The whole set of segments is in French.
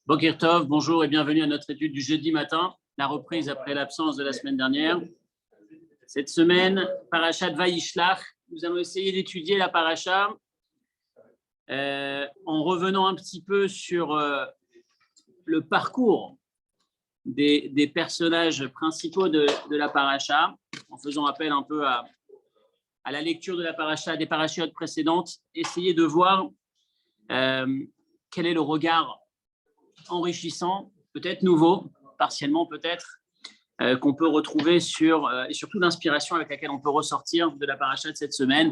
Boker Tov, bonjour et bienvenue à notre étude du jeudi matin, la reprise après l'absence de la semaine dernière. Cette semaine, Parashat Vayishlach, nous allons essayer d'étudier la Parasha en revenant un petit peu sur le parcours des personnages principaux de la Parasha, en faisant appel un peu à la lecture de la Parasha des parachiotes précédentes, essayer de voir quel est le regard enrichissant, peut-être nouveau, partiellement peut-être, qu'on peut retrouver sur, et surtout d'inspiration avec laquelle on peut ressortir de la paracha de cette semaine,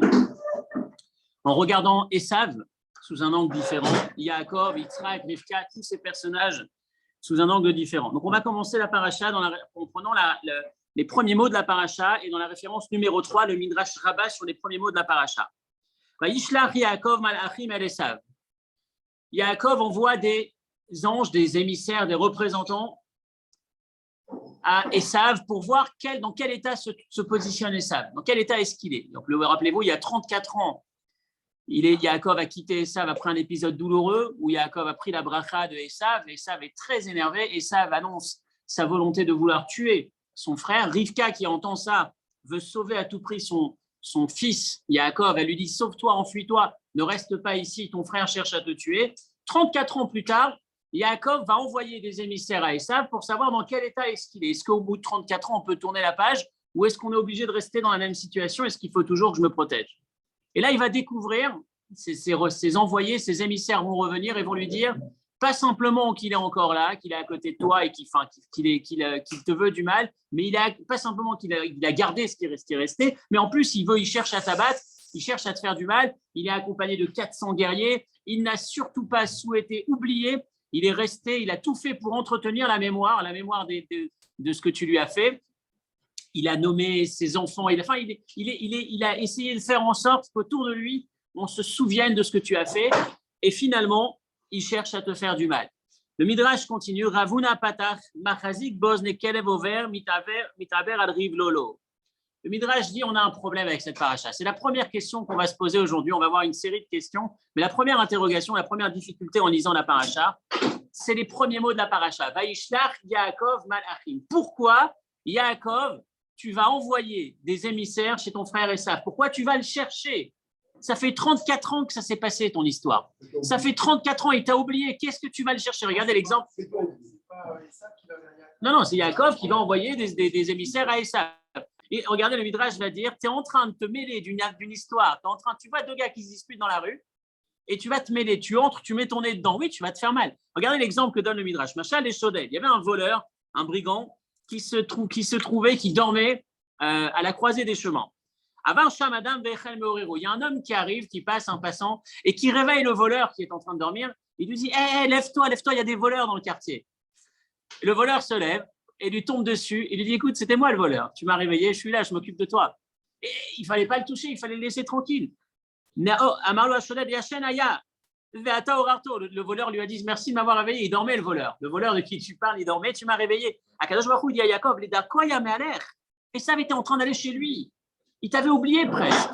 en regardant Esav sous un angle différent, Yaakov, Yitzhak, Rivka, tous ces personnages sous un angle différent. Donc on va commencer la paracha en prenant les premiers mots de la paracha et dans la référence numéro 3, le Midrash Rabbah sur les premiers mots de la paracha. Vayishlach Yaakov malachim el Esav. Yaakov envoie des anges, des émissaires, des représentants à Esav pour voir dans quel état se positionne Esav, dans quel état est-ce qu'il est. Donc, rappelez-vous, il y a 34 ans, Yaakov a quitté Esav après un épisode douloureux où Yaakov a pris la bracha de Esav. Esav est très énervé. Esav annonce sa volonté de vouloir tuer son frère. Rivka, qui entend ça, veut sauver à tout prix son fils Yaakov. Elle lui dit « Sauve-toi, enfuis-toi, ne reste pas ici, ton frère cherche à te tuer ». 34 ans plus tard, Yaakov va envoyer des émissaires à Esav pour savoir dans quel état est-ce qu'il est. Est-ce qu'au bout de 34 ans, on peut tourner la page ou est-ce qu'on est obligé de rester dans la même situation? Est-ce qu'il faut toujours que je me protège? Et là, il va découvrir, ses envoyés, ses émissaires vont revenir et vont lui dire, pas simplement qu'il est encore là, qu'il est à côté de toi et qu'il te veut du mal, mais pas simplement qu'il a gardé ce qui est resté, mais en plus, il cherche à t'abattre, il cherche à te faire du mal, il est accompagné de 400 guerriers, il n'a surtout pas souhaité oublier. Il est resté, il a tout fait pour entretenir la mémoire de ce que tu lui as fait. Il a nommé ses enfants. Il a essayé de faire en sorte qu'autour de lui, on se souvienne de ce que tu as fait. Et finalement, il cherche à te faire du mal. Le Midrash continue. Ravuna patach machazik boz nekelev over mitaber al riv lolo. Le Midrash dit on a un problème avec cette paracha. C'est la première question qu'on va se poser aujourd'hui. On va voir une série de questions. Mais la première interrogation, la première difficulté en lisant la paracha, c'est les premiers mots de la paracha. Vayishlach Yaakov malachim. Pourquoi, Yaakov, tu vas envoyer des émissaires chez ton frère Esav? Pourquoi tu vas le chercher? Ça fait 34 ans que ça s'est passé, ton histoire. Ça fait 34 ans, il t'a oublié. Qu'est-ce que tu vas le chercher? Regardez l'exemple. Non, c'est Yaakov qui va envoyer des émissaires à Esav. Et regardez, le Midrash va dire, tu es en train de te mêler d'une histoire. Tu vois deux gars qui se disputent dans la rue et tu vas te mêler. Tu entres, tu mets ton nez dedans. Oui, tu vas te faire mal. Regardez l'exemple que donne le Midrash. Machal et Shodel. Il y avait un voleur, un brigand qui dormait à la croisée des chemins. Avant Shamadam Vechel Meorero, il y a un homme qui arrive, qui passe, un passant, et qui réveille le voleur qui est en train de dormir. Il lui dit, lève-toi, il y a des voleurs dans le quartier. Et le voleur se lève et lui tombe dessus et lui dit, écoute, c'était moi le voleur, tu m'as réveillé, je suis là, je m'occupe de toi. Et il ne fallait pas le toucher, il fallait le laisser tranquille. Le voleur lui a dit, merci de m'avoir réveillé, il dormait le voleur. Le voleur de qui tu parles, il dormait, tu m'as réveillé. Akadosh Baruch Hu dit à Yaakov, et ça avait été en train d'aller chez lui. Il t'avait oublié presque.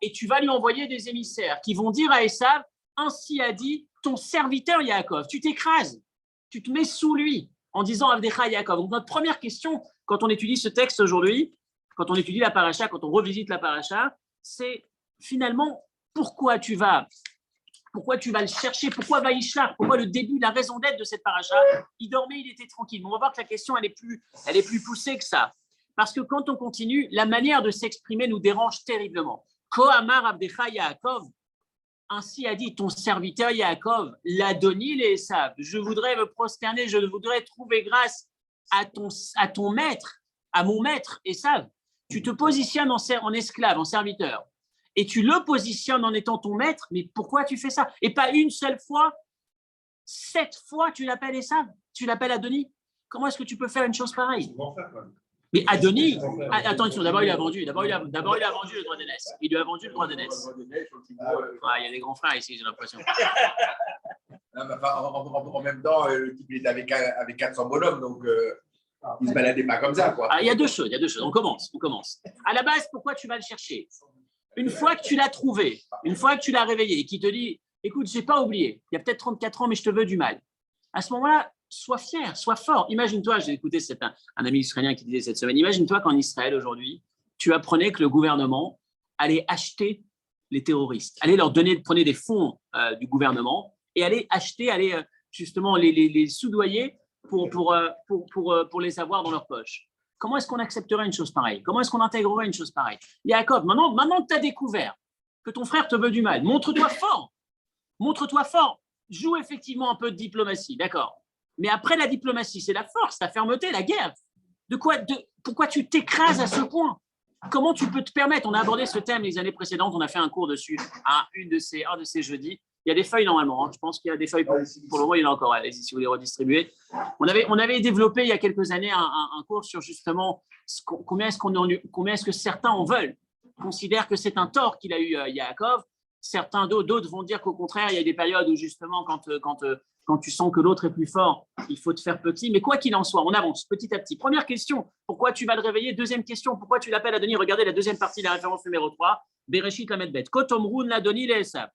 Et tu vas lui envoyer des émissaires qui vont dire à Esav, ainsi a dit ton serviteur Yaakov, tu t'écrases. Tu te mets sous lui en disant Avdecha Yaakov. Donc, notre première question, quand on étudie ce texte aujourd'hui, quand on étudie la paracha, quand on revisite la paracha, c'est finalement pourquoi tu vas le chercher, pourquoi Vayishlach, pourquoi le début, la raison d'être de cette paracha. Il dormait, il était tranquille. Mais on va voir que la question, elle est plus poussée que ça. Parce que quand on continue, la manière de s'exprimer nous dérange terriblement. Kohamar Avdecha Yaakov. Ainsi a dit ton serviteur Yaakov, l'Adoni les Esav. Je voudrais me prosterner, je voudrais trouver grâce à ton maître, à mon maître Esav. Tu te positionnes en esclave, en serviteur, et tu le positionnes en étant ton maître. Mais pourquoi tu fais ça? Et pas une seule fois, 7 fois tu l'appelles Esav, tu l'appelles Adoni. Comment est-ce que tu peux faire une chose pareille? Mais Adoni, attention, d'abord il a vendu le droit d'aînesse. Il lui a vendu le droit d'aînesse. Il y a des grands frères ici, j'ai l'impression. En même temps, le type il était avec 400 bonhommes, donc il ne se baladait pas comme ça, quoi. Il y a deux choses. On commence. À la base, pourquoi tu vas le chercher? une fois que tu l'as trouvé, une fois que tu l'as réveillé et qui te dit, écoute, je n'ai pas oublié, il y a peut-être 34 ans, mais je te veux du mal. À ce moment-là, sois fier, sois fort. Imagine-toi, j'ai écouté un ami israélien qui disait cette semaine, imagine-toi qu'en Israël aujourd'hui, tu apprenais que le gouvernement allait acheter les terroristes, allait leur donner, prenez des fonds du gouvernement et allait acheter, allait justement les soudoyer pour les avoir dans leur poche. Comment est-ce qu'on accepterait une chose pareille? Comment est-ce qu'on intégrerait une chose pareille? Jacob, maintenant que tu as découvert que ton frère te veut du mal, montre-toi fort. Montre-toi fort. Joue effectivement un peu de diplomatie, d'accord. Mais après la diplomatie, c'est la force, la fermeté, la guerre. Pourquoi tu t'écrases à ce point? Comment tu peux te permettre? On a abordé ce thème les années précédentes, on a fait un cours dessus, un de ces jeudis. Il y a des feuilles normalement, hein. Je pense qu'il y a des feuilles pour le moment, il y en a encore. Allez-y si vous les redistribuez. On avait développé il y a quelques années un cours sur justement combien est-ce que certains en veulent, considèrent que c'est un tort qu'il a eu Yaakov. Certains d'autres vont dire qu'au contraire, il y a des périodes où justement quand tu sens que l'autre est plus fort, il faut te faire petit. Mais quoi qu'il en soit, on avance petit à petit. Première question, pourquoi tu vas le réveiller? Deuxième question, pourquoi tu l'appelles Adoni? Regardez la deuxième partie de la référence numéro 3. Bereshit Lamed Bet. Kotomrun l'Adoni l'Esav.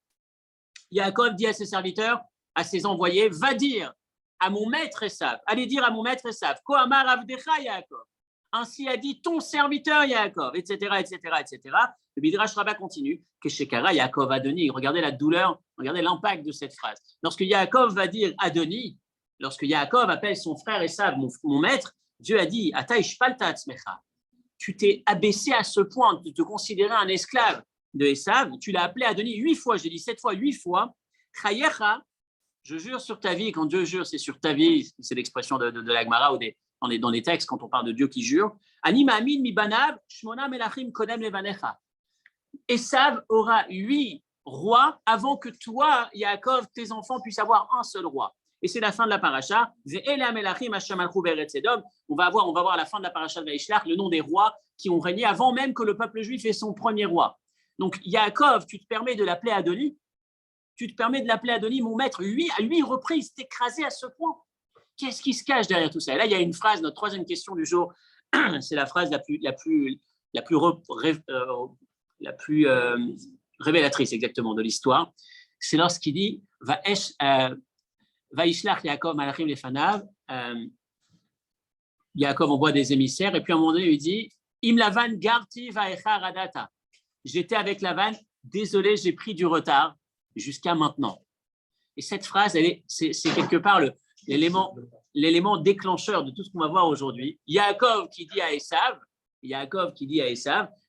Yaakov dit à ses serviteurs, à ses envoyés, va dire à mon maître Esav, allez dire à mon maître Esav, Kohamar Avdecha Yaakov. Ainsi a dit ton serviteur Yaakov, etc., etc., etc. Le Midrash Rabbah continue, que Shekara Yaakov Adoni. Regardez la douleur, regardez l'impact de cette phrase. Lorsque Yaakov va dire Adoni, lorsque Yaakov appelle son frère Esav, mon maître, Dieu a dit, Ata ishpalta atzmecha. Tu t'es abaissé à ce point de te considérer un esclave de Esav. Tu l'as appelé Adoni 8 fois, j'ai dit 7 fois, 8 fois. Chayecha, je jure sur ta vie. Quand Dieu jure, c'est sur ta vie. C'est l'expression de l'Agmara ou dans les textes quand on parle de Dieu qui jure. Ani ma'amin mi banav shmona melachim kodem levanecha. Esav aura 8 rois avant que toi, Yaakov, tes enfants puissent avoir un seul roi. Et c'est la fin de la paracha. On va voir à la fin de la paracha de Vaishlach le nom des rois qui ont régné avant même que le peuple juif ait son premier roi. Donc Yaakov, tu te permets de l'appeler Adoni. Tu te permets de l'appeler Adoni, mon maître, à 8 reprises, t'écraser à ce point. Qu'est-ce qui se cache derrière tout ça? Et là, il y a une phrase, notre troisième question du jour, c'est la phrase la plus révélatrice exactement de l'histoire. C'est lorsqu'il dit Vaishlach Yaakov malachim lefanav. Yaakov envoie des émissaires et puis à un moment donné, il dit Im Lavan garti vaecha radata. J'étais avec Lavan, désolé, j'ai pris du retard jusqu'à maintenant. Et cette phrase, c'est quelque part l'élément déclencheur de tout ce qu'on va voir aujourd'hui. Yaakov qui dit à Esav,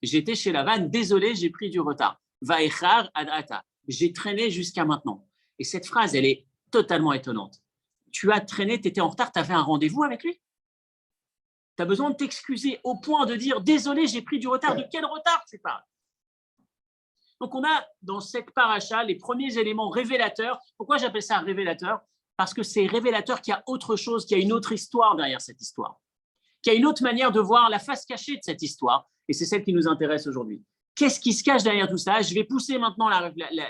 j'étais chez Lavan, désolé, j'ai pris du retard. Vaechar adata, j'ai traîné jusqu'à maintenant. Et cette phrase, elle est totalement étonnante. Tu as traîné, tu étais en retard, tu avais un rendez-vous avec lui? Tu as besoin de t'excuser au point de dire, désolé, j'ai pris du retard. De quel retard tu parles? Donc, on a dans cette paracha les premiers éléments révélateurs. Pourquoi j'appelle ça révélateur? Parce que c'est révélateur qu'il y a autre chose, qu'il y a une autre histoire derrière cette histoire, qu'il y a une autre manière de voir la face cachée de cette histoire. Et c'est celle qui nous intéresse aujourd'hui. Qu'est-ce qui se cache derrière tout ça? Je vais pousser maintenant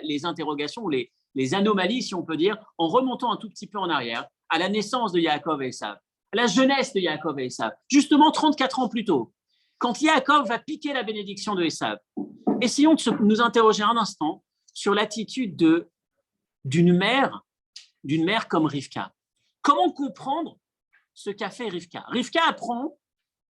les interrogations ou les anomalies, si on peut dire, en remontant un tout petit peu en arrière, à la naissance de Yaakov et Esav, à la jeunesse de Yaakov et Esav, justement 34 ans plus tôt, quand Yaakov va piquer la bénédiction de Esav. Essayons de nous interroger un instant sur l'attitude d'une mère comme Rivka. Comment comprendre ce qu'a fait Rivka? Rivka apprend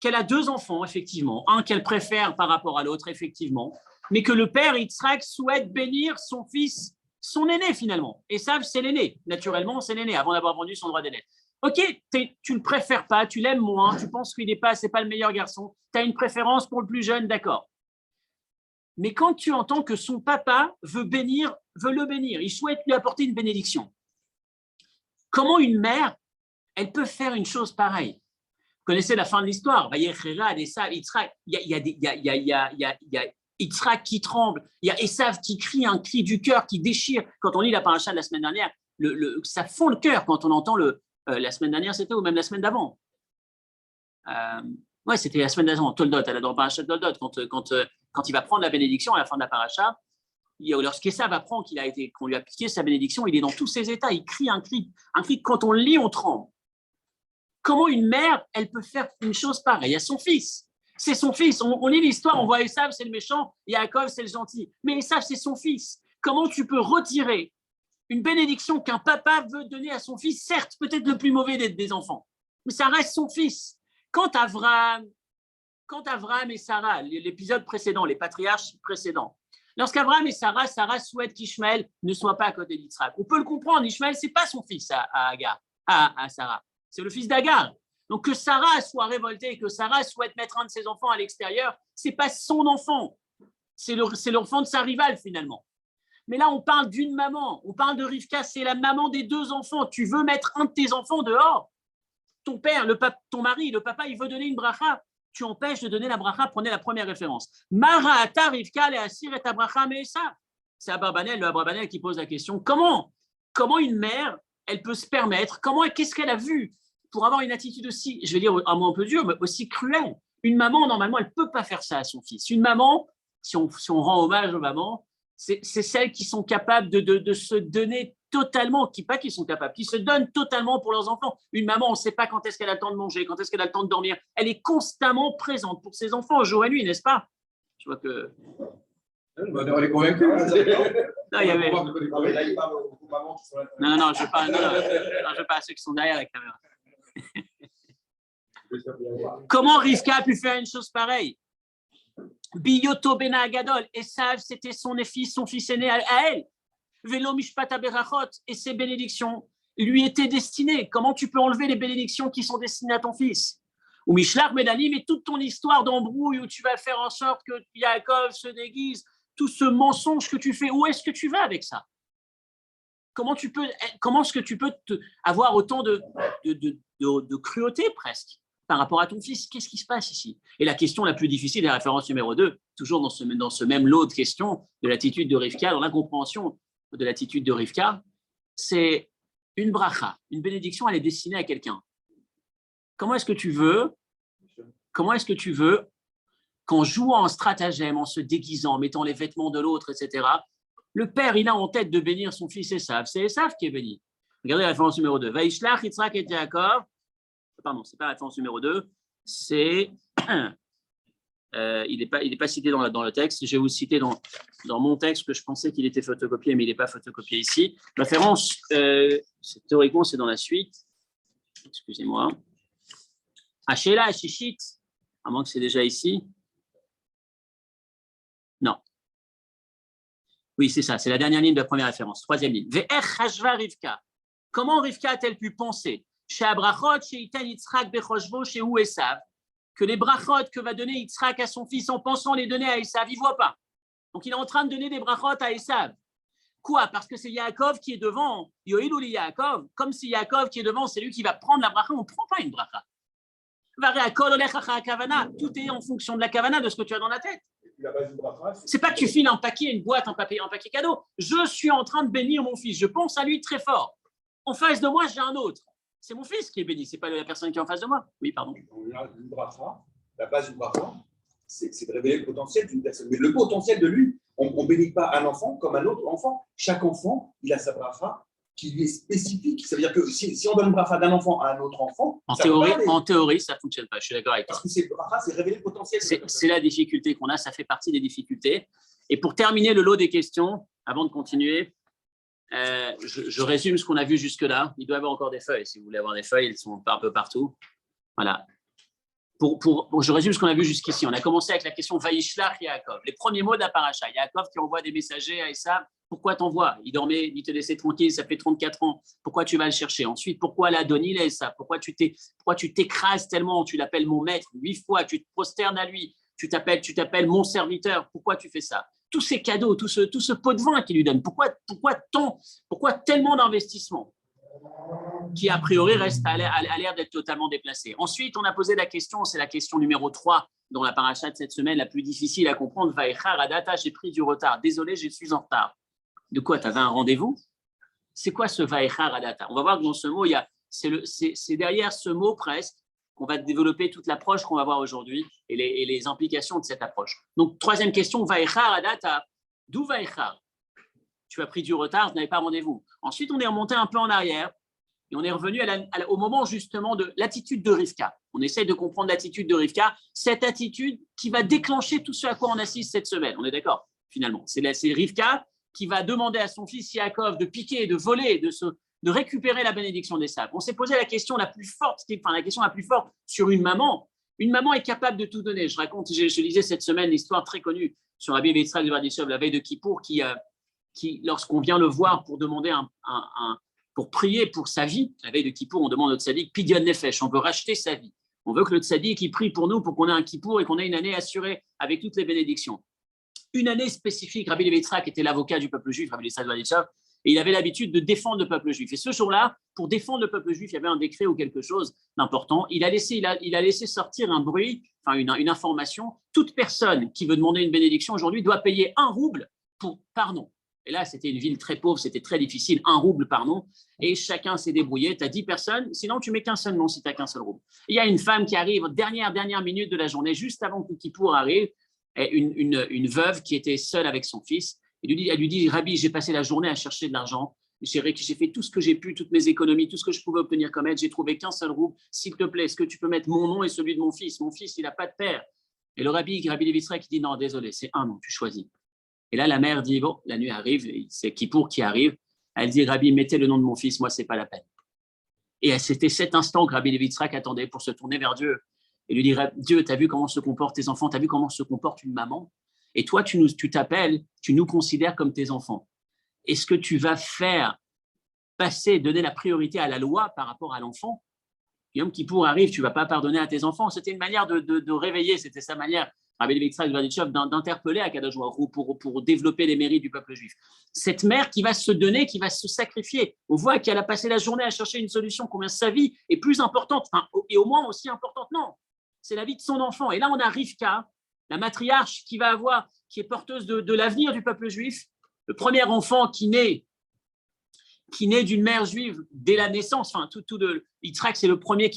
qu'elle a 2 enfants, effectivement, un qu'elle préfère par rapport à l'autre, effectivement, mais que le père Yitzhak souhaite bénir son fils, son aîné finalement. Esav, c'est l'aîné, naturellement, c'est l'aîné, avant d'avoir vendu son droit d'aîné. Ok, tu ne le préfères pas, tu l'aimes moins, tu penses qu'il c'est pas le meilleur garçon, tu as une préférence pour le plus jeune, d'accord. Mais quand tu entends que son papa veut le bénir, il souhaite lui apporter une bénédiction. Comment une mère, elle peut faire une chose pareille? Vous connaissez la fin de l'histoire. Il y a Yitzhak qui tremble, il y a Esav qui crie un cri du cœur qui déchire. Quand on lit la paracha de la semaine dernière, ça fond le cœur quand on entend la semaine dernière, c'était ou même la semaine d'avant. Ouais, c'était la semaine d'avant, Toldot, elle est dans la paracha de Toldot, quand il va prendre la bénédiction à la fin de la paracha, lorsqu'Esav apprend qu'on lui a piqué sa bénédiction, il est dans tous ses états, il crie un cri que quand on le lit, on tremble. Comment une mère, elle peut faire une chose pareille à son fils? C'est son fils. On lit l'histoire, on voit Esav, c'est le méchant, Yaakov, c'est le gentil. Mais Esav, c'est son fils. Comment tu peux retirer une bénédiction qu'un papa veut donner à son fils, certes, peut-être le plus mauvais des enfants, mais ça reste son fils. Quand Abraham et Sarah, l'épisode précédent, les patriarches précédents, lorsqu'Abraham et Sarah souhaitent qu'Ishmaël ne soit pas à côté d'Yitzhak. On peut le comprendre, Ishmaël, ce n'est pas son fils à Sarah, c'est le fils d'Agar. Donc que Sarah soit révoltée, que Sarah souhaite mettre un de ses enfants à l'extérieur, ce n'est pas son enfant, c'est l'enfant de sa rivale finalement. Mais là, on parle d'une maman, on parle de Rivka, c'est la maman des deux enfants. Tu veux mettre un de tes enfants dehors, ton père, ton mari, le papa, il veut donner une bracha, tu empêches de donner la bracha, prenez la première référence. Maraata Rivka le asir et ta bracha me'esav. C'est Abarbanel, le Abarbanel qui pose la question, comment une mère, elle peut se permettre, qu'est-ce qu'elle a vu pour avoir une attitude aussi, je vais dire un mot un peu dur, mais aussi cruelle. Une maman, normalement, elle ne peut pas faire ça à son fils. Une maman, si on rend hommage aux mamans, c'est celles qui sont capables de se donner totalement, qui se donnent totalement pour leurs enfants. Une maman, on ne sait pas quand est-ce qu'elle a le temps de manger, quand est-ce qu'elle a le temps de dormir. Elle est constamment présente pour ses enfants, jour et nuit, n'est-ce pas? Je vois que... On est convaincus. Non, il y avait... Non, je ne veux pas à ceux qui sont derrière la caméra. Comment Rivka a pu faire une chose pareille? Biyoto Bena Agadol, Esav, c'était son fils aîné à elle. Velo Mishpata Berachot, et ses bénédictions lui étaient destinées. Comment tu peux enlever les bénédictions qui sont destinées à ton fils? Ou Mishlach Bedalim, et toute ton histoire d'embrouille où tu vas faire en sorte que Yaakov se déguise, tout ce mensonge que tu fais, où est-ce que tu vas avec ça? Comment est-ce que tu peux avoir autant de cruauté presque par rapport à ton fils? Qu'est-ce qui se passe ici? Et la question la plus difficile, la référence numéro 2, toujours dans ce même lot de questions de l'attitude de Rivka, dans l'incompréhension de l'attitude de Rivka, c'est une bracha, une bénédiction, elle est destinée à quelqu'un. Comment est-ce que tu veux, qu'en jouant en stratagème, en se déguisant, en mettant les vêtements de l'autre, etc., le père, il a en tête de bénir son fils Esav. C'est Esav qui est béni. Regardez la référence numéro 2. Vaishlach Yitzhak et Yaakov. Pardon, ce n'est pas la référence numéro 2. C'est... il n'est pas cité dans le texte. Je vais vous citer dans mon texte que je pensais qu'il était photocopié, mais il n'est pas photocopié ici. La référence, théoriquement, c'est dans la suite. Excusez-moi. Ashela Ashishit, à moins que c'est déjà ici. Non. Oui, c'est ça, c'est la dernière ligne de la première référence. Troisième ligne. Ve'er chashva Rivka. Comment Rivka a-t-elle pu penser chez Abrachot, chez Itan Yitzhak Bechoshvo, chez où Esav, que les brachot que va donner Yitzhak à son fils en pensant les donner à Esav, il ne voit pas. Donc il est en train de donner des brachot à Esav. Quoi? Parce que c'est Yaakov qui est devant. Yoïl ou Yaakov, comme si Yaakov qui est devant, c'est lui qui va prendre la bracha. On ne prend pas une bracha. Tout est en fonction de la kavana, de ce que tu as dans la tête. C'est pas que tu files un paquet, une boîte, un paquet cadeau. Je suis en train de bénir mon fils. Je pense à lui très fort. En face de moi, j'ai un autre. C'est mon fils qui est béni. C'est pas la personne qui est en face de moi. Oui, pardon. La base du bracha, c'est de révéler le potentiel d'une personne. Mais le potentiel de lui, on ne bénit pas un enfant comme un autre enfant. Chaque enfant, il a sa bracha qui lui est spécifique. Ça veut dire que si on donne une bracha d'un enfant à un autre enfant, en théorie, ça ne fonctionne pas. Je suis d'accord avec toi. Parce que c'est bracha, c'est révéler le potentiel. C'est la difficulté qu'on a. Ça fait partie des difficultés. Et pour terminer le lot des questions, avant de continuer, je résume ce qu'on a vu jusque-là. Il doit y avoir encore des feuilles. Si vous voulez avoir des feuilles, elles sont un peu partout. Voilà. Je résume ce qu'on a vu jusqu'ici. On a commencé avec la question Vaishlach Yaakov. Les premiers mots de la paracha. Yaakov qui envoie des messagers à Esav. Pourquoi t'envoies? Il dormait, il te laissait tranquille, ça fait 34 ans. Pourquoi tu vas le chercher? Ensuite, pourquoi l'Adonil et ça? Pourquoi tu t'écrases tellement? Tu l'appelles mon maître 8 fois, tu te prosternes à lui, tu t'appelles mon serviteur. Pourquoi tu fais ça? Tous ces cadeaux, tout ce pot de vin qu'il lui donne. Pourquoi tellement d'investissement qui, a priori, a l'air d'être totalement déplacé. Ensuite, on a posé la question, c'est la question numéro 3 dans la paracha de cette semaine, la plus difficile à comprendre. Vaïchar Adata, j'ai pris du retard. Désolé, je suis en retard. De quoi? Tu avais un rendez-vous? C'est quoi ce Vaïchar Adata? On va voir que dans ce mot, c'est derrière ce mot presque qu'on va développer toute l'approche qu'on va voir aujourd'hui et les implications de cette approche. Donc, troisième question, Vaïchar Adata. D'où Vaïchar? Tu as pris du retard, tu n'avais pas rendez-vous. Ensuite, on est remonté un peu en arrière. Et on est revenu au moment justement de l'attitude de Rivka. On essaie de comprendre l'attitude de Rivka, cette attitude qui va déclencher tout ce à quoi on assiste cette semaine. On est d'accord, finalement. C'est Rivka qui va demander à son fils Yaakov de piquer, de voler, de récupérer la bénédiction d'Esav. On s'est posé la question la plus forte, la question la plus forte sur une maman. Une maman est capable de tout donner. Je lisais cette semaine l'histoire très connue sur Rabbi Yitzhak de Berditchev, la veille de Kippour, qui lorsqu'on vient le voir pour demander pour prier pour sa vie, la veille de Kippour, on demande au tzaddik Pidyon Nefesh, on veut racheter sa vie. On veut que le tzaddik il prie pour nous, pour qu'on ait un Kippour et qu'on ait une année assurée avec toutes les bénédictions. Une année spécifique, Rabbi Yitzhak était l'avocat du peuple juif, Rabbi Yitzhak de Berditchev, et il avait l'habitude de défendre le peuple juif. Et ce jour-là, pour défendre le peuple juif, il y avait un décret ou quelque chose d'important. Il a laissé sortir un bruit, une information. Toute personne qui veut demander une bénédiction aujourd'hui doit payer 1 rouble pour pardon. Et là, c'était une ville très pauvre, c'était très difficile, 1 rouble pardon. Et chacun s'est débrouillé. Tu as 10 personnes, sinon tu mets qu'un seul nom si tu n'as qu'un seul rouble. Il y a une femme qui arrive, dernière minute de la journée, juste avant que Kippour arrive, une veuve qui était seule avec son fils. Elle lui dit, Rabbi, j'ai passé la journée à chercher de l'argent. J'ai fait tout ce que j'ai pu, toutes mes économies, tout ce que je pouvais obtenir comme aide. J'ai trouvé qu'un seul rouble. S'il te plaît, est-ce que tu peux mettre mon nom et celui de mon fils? Mon fils, il n'a pas de père. Et le Rabbi Levitzrak, qui dit, non, désolé, c'est un nom, tu choisis. Et là, la mère dit, bon, la nuit arrive, c'est Kippour qui arrive. Elle dit, Rabbi, mettez le nom de mon fils, moi, c'est pas la peine. Et c'était cet instant que Rabbi Levitzrak attendait pour se tourner vers Dieu et lui dire, Dieu, tu as vu comment se comportent tes enfants? Tu as vu comment se comporte une maman? Et toi, tu t'appelles, tu nous considères comme tes enfants. Est-ce que tu vas donner la priorité à la loi par rapport à l'enfant? Yom Kippour arrive, tu ne vas pas pardonner à tes enfants. C'était une manière de réveiller, c'était sa manière, Rabbi Yitzhak de Berditchev, d'interpeller Akadosh Baruch Hu pour développer les mérites du peuple juif. Cette mère qui va se donner, qui va se sacrifier, on voit qu'elle a passé la journée à chercher une solution, combien sa vie est plus importante, et au moins aussi importante, non, c'est la vie de son enfant. Et là, on a Rivka, la matriarche qui est porteuse de l'avenir du peuple juif, le premier enfant qui naît d'une mère juive dès la naissance. Yitzhak, c'est le premier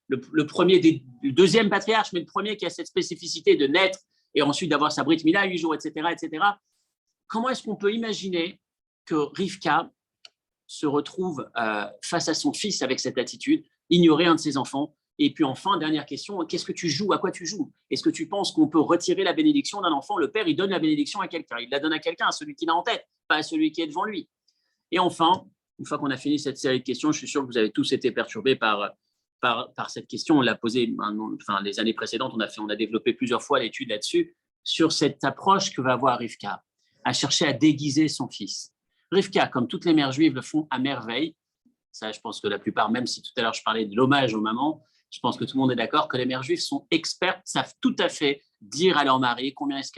le deuxième patriarche, mais le premier qui a cette spécificité de naître et ensuite d'avoir sa brit mila à 8 jours, etc., etc. Comment est-ce qu'on peut imaginer que Rivka se retrouve face à son fils avec cette attitude, ignorer un de ses enfants? Et puis enfin, dernière question, qu'est-ce que tu joues? À quoi tu joues? Est-ce que tu penses qu'on peut retirer la bénédiction d'un enfant? Le père, il donne la bénédiction à quelqu'un. Il la donne à quelqu'un, à celui qu'il a en tête, pas à celui qui est devant lui. Et enfin, une fois qu'on a fini cette série de questions, je suis sûr que vous avez tous été perturbés par cette question. On l'a posée, les années précédentes, on a développé plusieurs fois l'étude là-dessus, sur cette approche que va avoir Rivka, à chercher à déguiser son fils. Rivka, comme toutes les mères juives le font à merveille, ça je pense que la plupart, même si tout à l'heure je parlais de l'hommage aux mamans, je pense que tout le monde est d'accord que les mères juives sont expertes, savent tout à fait dire à leur mari combien est-ce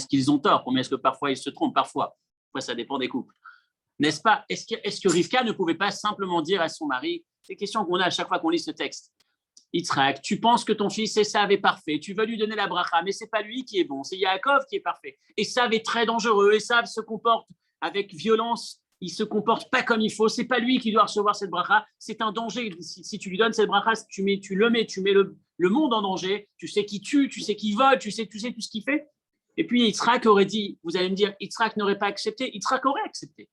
qu'ils ont tort, combien est-ce que parfois ils se trompent, parfois ça dépend des couples. N'est-ce pas? Est-ce que Rivka ne pouvait pas simplement dire à son mari, c'est une question qu'on a à chaque fois qu'on lit ce texte, Yitzhak, tu penses que ton fils Esav est parfait, tu veux lui donner la bracha, mais ce n'est pas lui qui est bon, c'est Yaakov qui est parfait. Esav est très dangereux, Esav se comporte avec violence, il ne se comporte pas comme il faut, ce n'est pas lui qui doit recevoir cette bracha, c'est un danger. Si tu lui donnes cette bracha, tu mets le monde en danger, tu sais qui tue, tu sais qui vole, tu sais tout ce qu'il fait. Et puis Yitzhak aurait dit, vous allez me dire, Yitzhak n'aurait pas accepté, Yitzhak aurait accepté.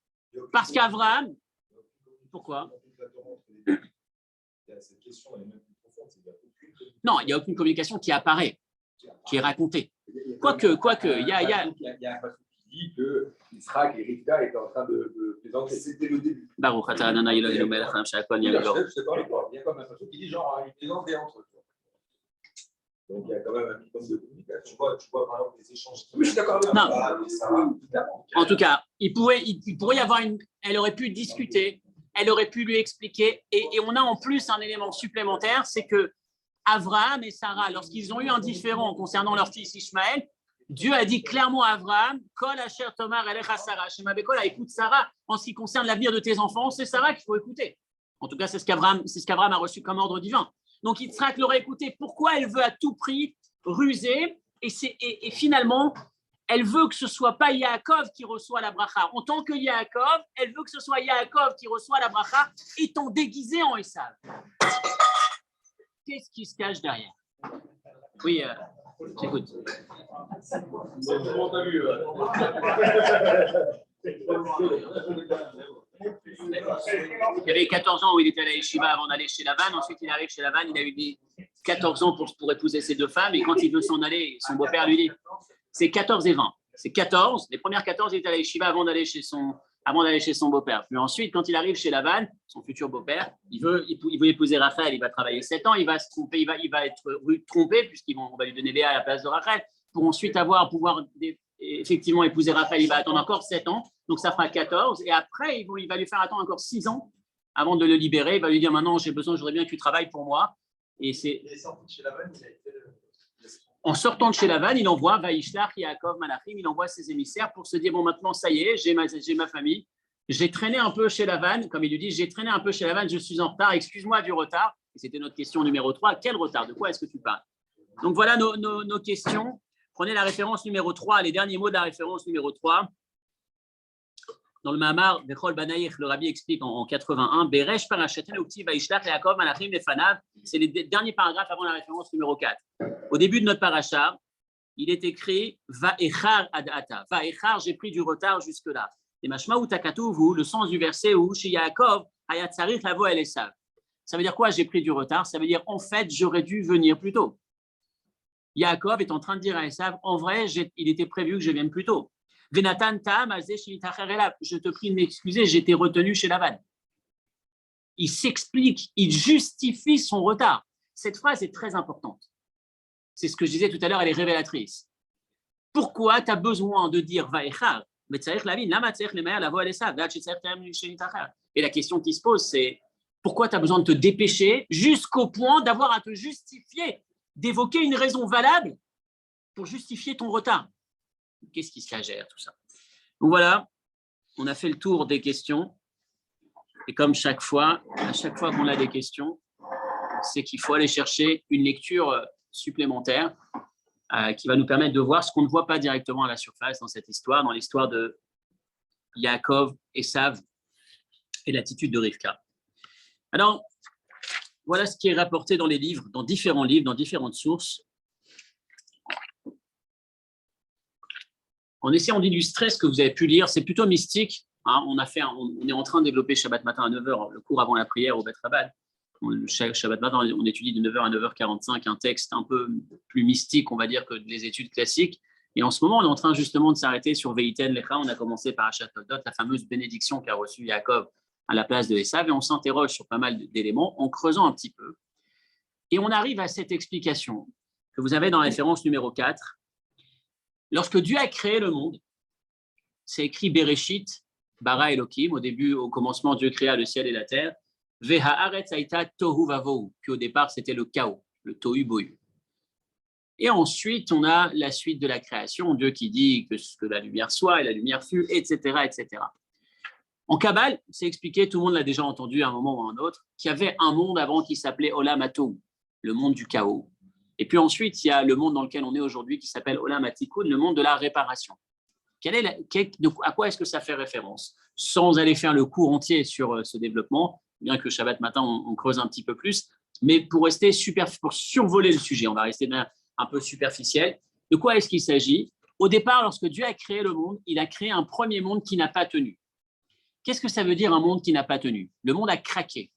Parce qu'Abraham, pourquoi? Non, il n'y a aucune communication qui apparaît, qui est racontée. Quoique, il y a un passage qui dit que Yitzhak et Rivka étaient en train de plaisanter. C'était le début. Baruch atah Adonai Eloheinu melech haolam she'akol nהיה b'doro. Il y a comme un passage qui dit genre, ils plaisantaient entre eux. Donc il y a quand même un minimum de communication. Tu vois par exemple les échanges. Oui, je suis d'accord avec toi. En tout cas, il pourrait y avoir elle aurait pu discuter, elle aurait pu lui expliquer, et on a en plus un élément supplémentaire, c'est que Abraham et Sarah, lorsqu'ils ont eu un différend concernant leur fils Ishmaël, Dieu a dit clairement à Abraham, Kol asher tomar elecha Sarah, Shema bekol, écoute Sarah, en ce qui concerne l'avenir de tes enfants, c'est Sarah qu'il faut écouter. En tout cas, c'est ce qu'Abraham a reçu comme ordre divin. Donc Yitzhak l'aurait écouté. Pourquoi elle veut à tout prix ruser et finalement, elle veut que ce ne soit pas Yaakov qui reçoit la bracha. En tant que Yaakov, elle veut que ce soit Yaakov qui reçoit la bracha, étant déguisé en Esav. Qu'est-ce qui se cache derrière? Oui, j'écoute. Il avait 14 ans où il était à la yeshiva avant d'aller chez Lavan. Ensuite, il arrive chez Lavan. Il a eu des 14 ans pour épouser ses 2 femmes. Et quand il veut s'en aller, son beau-père lui dit c'est 14 et 20. C'est 14. Les premières 14, il était à la yeshiva avant d'aller chez son beau-père. Puis ensuite, quand il arrive chez Lavan, son futur beau-père, il veut épouser Rachel. Il va travailler 7 ans. Il va se tromper. Il va être trompé puisqu'on va lui donner Léa à la place de Rachel. Pour ensuite pouvoir effectivement épouser Rachel, il va attendre encore 7 ans. Donc, ça fera 14. Et après, il va lui faire attendre encore 6 ans avant de le libérer. Il va lui dire maintenant, je voudrais bien que tu travailles pour moi. Et c'est. Il est sorti de chez Lavan, il a été. En sortant de chez Lavan, il envoie Vaïshlach, Yaakov, Malachim, il envoie ses émissaires pour se dire bon, maintenant, ça y est, j'ai ma famille. J'ai traîné un peu chez Lavan, comme il lui dit, j'ai traîné un peu chez Lavan, je suis en retard, excuse-moi du retard. Et c'était notre question numéro 3. Quel retard? De quoi est-ce que tu parles? Donc, voilà nos questions. Prenez la référence numéro 3, les derniers mots de la référence numéro 3. Dans le Mahamar, Bechol Banaïch, le Rabbi explique en 81, Beresh Parashaten Ukti Vaïshlach Yaakov Malachim Lefanav, c'est les derniers paragraphes avant la référence numéro 4. Au début de notre paracha, il est écrit Va'echar Adata. Va'echar, j'ai pris du retard jusque-là. Et Mashma Utakatuvu, le sens du verset où chez Yaakov, Hayatzarich Lavo El Esav. Ça veut dire quoi, j'ai pris du retard? Ça veut dire en fait, j'aurais dû venir plus tôt. Yaakov est en train de dire à Esav, en vrai, il était prévu que je vienne plus tôt. Venatan Tam, je te prie de m'excuser, j'étais retenu chez Lavan. Il s'explique, il justifie son retard. Cette phrase est très importante. C'est ce que je disais tout à l'heure, elle est révélatrice. Pourquoi tu as besoin de dire Vaïchar? Et la question qui se pose, c'est pourquoi tu as besoin de te dépêcher jusqu'au point d'avoir à te justifier, d'évoquer une raison valable pour justifier ton retard? Qu'est-ce qui se la gère, tout ça? Donc voilà, on a fait le tour des questions. Et comme chaque fois, à chaque fois qu'on a des questions, c'est qu'il faut aller chercher une lecture supplémentaire qui va nous permettre de voir ce qu'on ne voit pas directement à la surface dans cette histoire, dans l'histoire de Yaakov, Esav et l'attitude de Rivka. Alors, voilà ce qui est rapporté dans les livres, dans différents livres, dans différentes sources. En essayant d'illustrer ce que vous avez pu lire, c'est plutôt mystique. Hein, on est en train de développer Shabbat matin à 9h, le cours avant la prière au Bet Rabbad. Shabbat matin, on étudie de 9h à 9h45 un texte un peu plus mystique, on va dire, que les études classiques. Et en ce moment, on est en train justement de s'arrêter sur Veiten Lecha. On a commencé par Achat Toldot, la fameuse bénédiction qu'a reçue Yaakov à la place de Esav. Et on s'interroge sur pas mal d'éléments en creusant un petit peu. Et on arrive à cette explication que vous avez dans la référence numéro 4. Lorsque Dieu a créé le monde, c'est écrit Bereshit, Bara Elohim, au commencement, Dieu créa le ciel et la terre. Vehaaretz haïta tohu vavohu, puis au départ, c'était le chaos, le tohu bohu. Et ensuite, on a la suite de la création, Dieu qui dit que la lumière soit et la lumière fut, etc., etc. En Kabbale, c'est expliqué, tout le monde l'a déjà entendu à un moment ou à un autre, qu'il y avait un monde avant qui s'appelait Olam HaTohu, le monde du chaos. Et puis ensuite, il y a le monde dans lequel on est aujourd'hui qui s'appelle Olam HaTikun, le monde de la réparation. À quoi est-ce que ça fait référence? Sans aller faire le cours entier sur ce développement, bien que Shabbat matin, on creuse un petit peu plus, mais pour survoler le sujet, on va rester un peu superficiel. De quoi est-ce qu'il s'agit? Au départ, lorsque Dieu a créé le monde, il a créé un premier monde qui n'a pas tenu. Qu'est-ce que ça veut dire un monde qui n'a pas tenu? Le monde a craqué.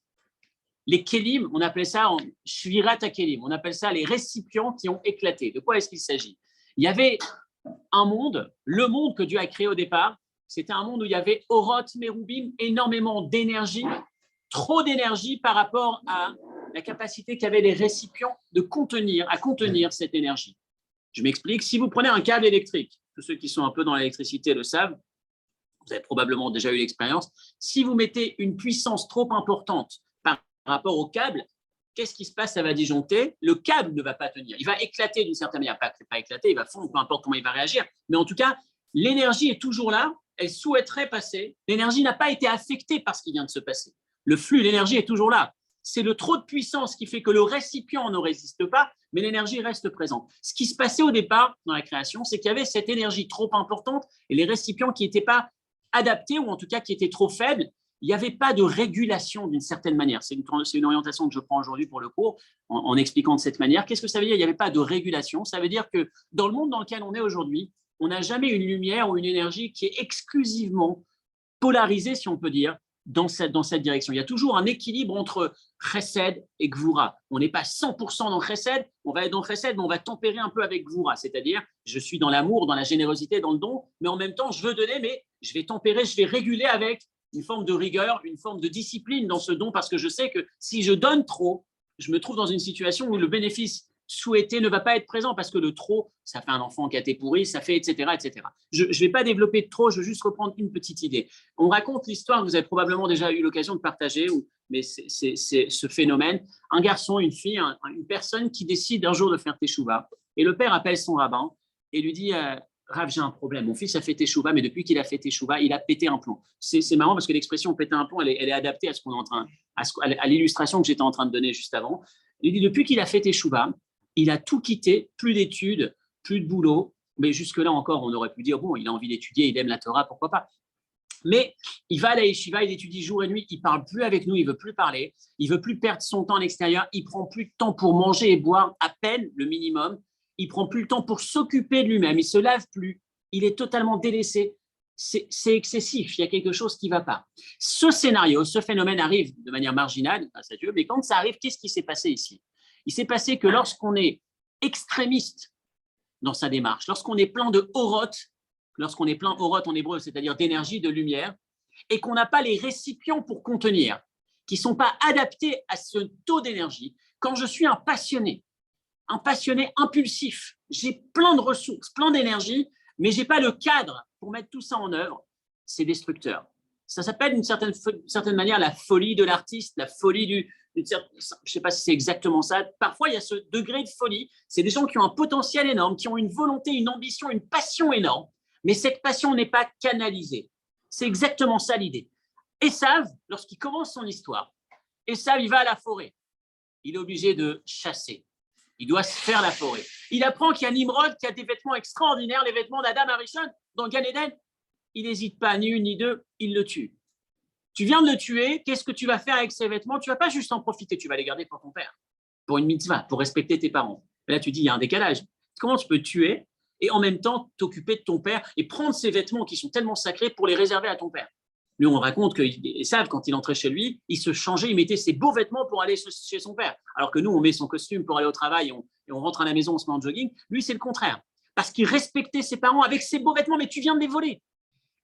Les kélim, on appelle ça shvirat hakelim, on appelle ça les récipients qui ont éclaté. De quoi est-ce qu'il s'agit? Il y avait un monde, le monde que Dieu a créé au départ, c'était un monde où il y avait orot merubim, énormément d'énergie, trop d'énergie par rapport à la capacité qu'avaient les récipients à contenir cette énergie. Je m'explique, si vous prenez un câble électrique, tous ceux qui sont un peu dans l'électricité le savent, vous avez probablement déjà eu l'expérience, si vous mettez une puissance trop importante par rapport au câble, qu'est-ce qui se passe? Ça va disjoncter, le câble ne va pas tenir, il va éclater d'une certaine manière, pas éclater, il va fondre, peu importe comment il va réagir, mais en tout cas, l'énergie est toujours là, elle souhaiterait passer, l'énergie n'a pas été affectée par ce qui vient de se passer. Le flux, l'énergie est toujours là. C'est le trop de puissance qui fait que le récipient ne résiste pas, mais l'énergie reste présente. Ce qui se passait au départ dans la création, c'est qu'il y avait cette énergie trop importante et les récipients qui n'étaient pas adaptés ou en tout cas qui étaient trop faibles. Il n'y avait pas de régulation d'une certaine manière. C'est une orientation que je prends aujourd'hui pour le cours en expliquant de cette manière. Qu'est-ce que ça veut dire? Il n'y avait pas de régulation. Ça veut dire que dans le monde dans lequel on est aujourd'hui, on n'a jamais une lumière ou une énergie qui est exclusivement polarisée, si on peut dire, dans cette direction. Il y a toujours un équilibre entre chesed et gvura. On n'est pas 100% dans chesed, on va être dans chesed, mais on va tempérer un peu avec gvura, c'est-à-dire je suis dans l'amour, dans la générosité, dans le don, mais en même temps je veux donner, mais je vais tempérer, je vais réguler avec une forme de rigueur, une forme de discipline dans ce don, parce que je sais que si je donne trop, je me trouve dans une situation où le bénéfice souhaité ne va pas être présent, parce que le trop, ça fait un enfant qui a été pourri, ça fait etc. etc. Je ne vais pas développer trop, je veux juste reprendre une petite idée. On raconte l'histoire, vous avez probablement déjà eu l'occasion de partager, mais c'est ce phénomène. Un garçon, une fille, une personne qui décide un jour de faire teshuva, et le père appelle son rabbin et lui dit Rav, j'ai un problème. Mon fils a fait teshuva, mais depuis qu'il a fait teshuva, il a pété un plomb. C'est marrant parce que l'expression péter un plomb, elle est adaptée à ce qu'on est en train, à l'illustration que j'étais en train de donner juste avant. Il dit depuis qu'il a fait teshuva, il a tout quitté, plus d'études, plus de boulot. Mais jusque-là encore, on aurait pu dire bon, il a envie d'étudier, il aime la Torah, pourquoi pas. Mais il va à la yeshiva, il étudie jour et nuit, il ne parle plus avec nous, il ne veut plus parler, il ne veut plus perdre son temps à l'extérieur, il ne prend plus de temps pour manger et boire, à peine le minimum. Il ne prend plus le temps pour s'occuper de lui-même, il ne se lave plus, il est totalement délaissé. C'est excessif, il y a quelque chose qui ne va pas. Ce scénario, ce phénomène arrive de manière marginale, grâce à Dieu, mais quand ça arrive, qu'est-ce qui s'est passé ici? Il s'est passé que lorsqu'on est extrémiste dans sa démarche, lorsqu'on est plein de oroth, lorsqu'on est plein oroth en hébreu, c'est-à-dire d'énergie, de lumière, et qu'on n'a pas les récipients pour contenir, qui ne sont pas adaptés à ce taux d'énergie, quand je suis un passionné impulsif. J'ai plein de ressources, plein d'énergie, mais je n'ai pas le cadre pour mettre tout ça en œuvre. C'est destructeur. Ça s'appelle d'une certaine manière la folie de l'artiste, la folie je ne sais pas si c'est exactement ça. Parfois, il y a ce degré de folie. C'est des gens qui ont un potentiel énorme, qui ont une volonté, une ambition, une passion énorme, mais cette passion n'est pas canalisée. C'est exactement ça l'idée. Esav, lorsqu'il commence son histoire, Esav, il va à la forêt. Il est obligé de chasser. Il doit se faire la forêt. Il apprend qu'il y a Nimrod qui a des vêtements extraordinaires, les vêtements d'Adam Arishon dans Gan Eden. Il n'hésite pas, ni une ni deux, il le tue. Tu viens de le tuer, qu'est-ce que tu vas faire avec ces vêtements? Tu ne vas pas juste en profiter, tu vas les garder pour ton père, pour une mitzvah, pour respecter tes parents. Et là, tu dis, il y a un décalage. Comment tu peux tuer et en même temps t'occuper de ton père et prendre ces vêtements qui sont tellement sacrés pour les réserver à ton père? Lui, on raconte qu'Esav, quand il entrait chez lui, il se changeait, il mettait ses beaux vêtements pour aller chez son père. Alors que nous, on met son costume pour aller au travail et on rentre à la maison, on se met en jogging. Lui, c'est le contraire. Parce qu'il respectait ses parents avec ses beaux vêtements, mais tu viens de les voler.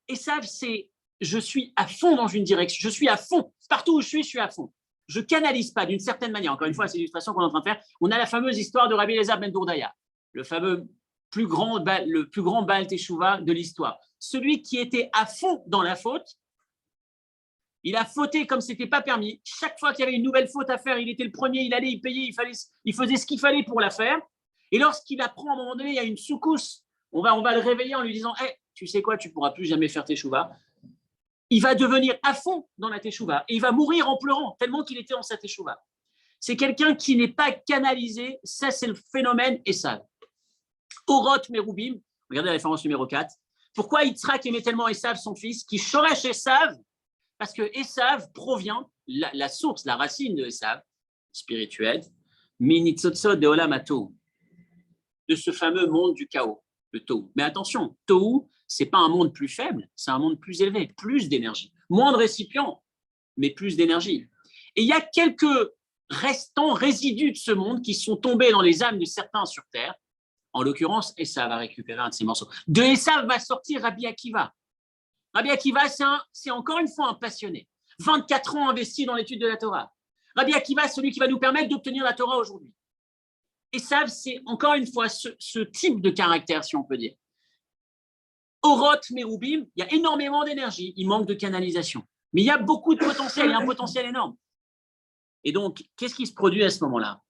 Esav, c'est je suis à fond dans une direction, je suis à fond. Partout où je suis à fond. Je ne canalise pas d'une certaine manière. Encore une fois, c'est l'illustration qu'on est en train de faire. On a la fameuse histoire de Rabbi Elazar ben Dourdaya, le plus grand Baal Teshuvah de l'histoire. Celui qui était à fond dans la faute, il a fauté comme ce n'était pas permis. Chaque fois qu'il y avait une nouvelle faute à faire, il était le premier, il allait, il payait, il faisait ce qu'il fallait pour la faire. Et lorsqu'il apprend à un moment donné, il y a une soukous, on va le réveiller en lui disant hey, tu sais quoi, tu ne pourras plus jamais faire Teshuvah. Il va devenir à fond dans la Teshuvah et il va mourir en pleurant tellement qu'il était dans sa Teshuvah. C'est quelqu'un qui n'est pas canalisé, ça c'est le phénomène Esav. Oroth Merubim, regardez la référence numéro 4. Pourquoi Yitzhak aimait tellement Esav, son fils, qui shoresh Esav? Parce que Esav provient, la source, la racine de Esav, spirituelle, Minitzotzot de Olam HaTohu, de ce fameux monde du chaos, le Tohu. Mais attention, Tohu, ce n'est pas un monde plus faible, c'est un monde plus élevé, plus d'énergie. Moins de récipients, mais plus d'énergie. Et il y a quelques résidus de ce monde qui sont tombés dans les âmes de certains sur Terre. En l'occurrence, Esav va récupérer un de ces morceaux. De Esav va sortir Rabbi Akiva. Rabbi Akiva, c'est encore une fois un passionné. 24 ans investi dans l'étude de la Torah. Rabbi Akiva, celui qui va nous permettre d'obtenir la Torah aujourd'hui. Esav, c'est encore une fois ce type de caractère, si on peut dire. Oroth Merubim, il y a énormément d'énergie, il manque de canalisation. Mais il y a beaucoup de potentiel, il y a un potentiel énorme. Et donc, qu'est-ce qui se produit à ce moment-là?